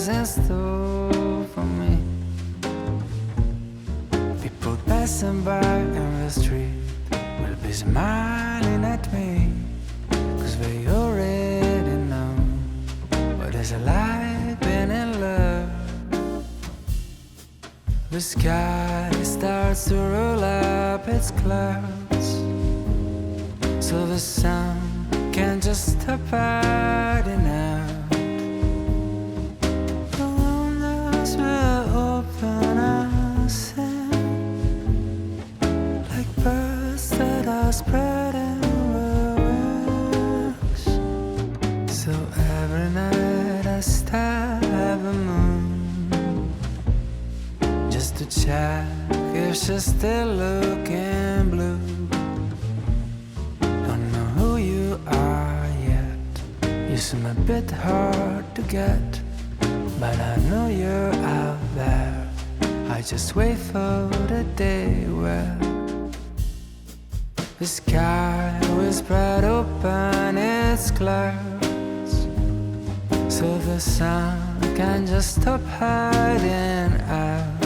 has in store for me. People passing by in the street will be smiling at me, 'cause they already know what it's like being in love. The sky starts to roll up its clouds, so the sun can't just stop hiding out. The windows will open and sing like birds that are spreading their wings. So every night I stare at the moon just to check if she's still looking blue. Don't know who you are yet, you seem a bit hard to get, but I know you're out there. I just wait for the day where the sky will spread open its clouds, so the sun can just stop hiding out.